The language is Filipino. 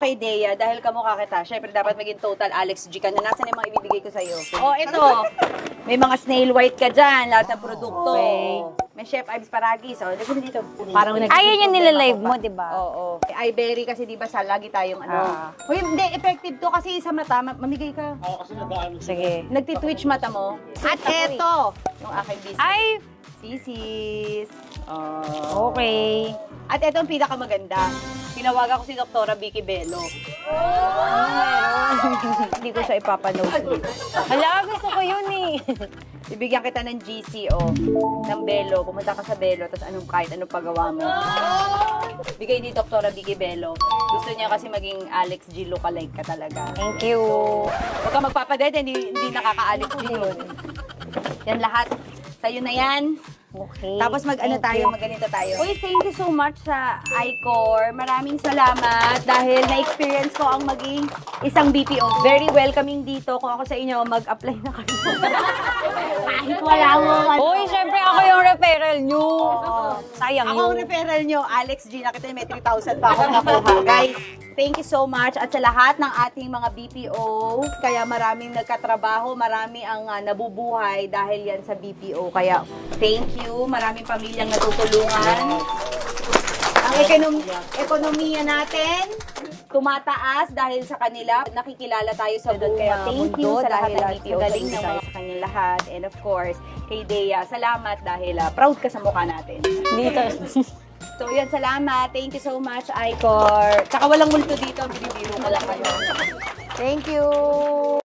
Kay Dea, dahil kamukha kita, syempre dapat maging total Alex G ka na. Nasaan yung mga ibibigay ko sa'yo? Oh, ito. May mga snail white ka dyan, lahat ng produkto. Okay. May Chef Ives Paragis. Oh, dito. Parang ayun yung nilalive mo, di ba? Oo. Iberry kasi di ba sa lagi tayong ano. Uy, hindi, effective to kasi sa mata, mamigay ka. Oo, kasi nag-ano. Sige. Nagtitwitch mata mo. At eto, yung aking business. Ay! Sisis. Okay. At eto ang pinakamaganda. Tinawagan ko si Doktora Vicky Bello. Hindi ko siya ipapanood. Hala, gusto ko yun eh. Bibigyan kita ng GCO, ng Bello. Pumunta ka sa Bello, tapos kahit anong pagawa mo. Bigay ni Doktora Vicky Bello. Gusto niya kasi maging Alex G lookalike ka talaga. Thank you. Huwag ka magpapadede, hindi nakaka-Alex G yun. Yan lahat. Sa'yo na yan. Okay. Tapos mag-ganito tayo. Uy, thank you so much sa iCore. Maraming salamat dahil na-experience ko ang maging isang BPO. Very welcoming dito. Kung ako sa inyo, mag-apply na kayo. Kahit wala mo. Uy, syempre ako yung referral nyo. Sayang Ako ang referral nyo, Alex G. Nakita may 3,000 pa ako nakuha. Guys, thank you so much. At sa lahat ng ating mga BPO, kaya maraming nagkatrabaho, marami ang nabubuhay dahil yan sa BPO. Kaya thank you. Maraming pamilyang natutulungan. Ang ekonomiya natin tumataas dahil sa kanila. Nakikilala tayo sa buong Kaya thank mundo you sa lahat ng dahil BPO. galing Galing naman. naman sa kanyang lahat. And of course, kay Dea, salamat dahil proud ka sa mukha natin. Dito. So, yan, salamat. Thank you so much, iCore. Tsaka walang multo dito. Binibiro ko lang kayo. Thank you.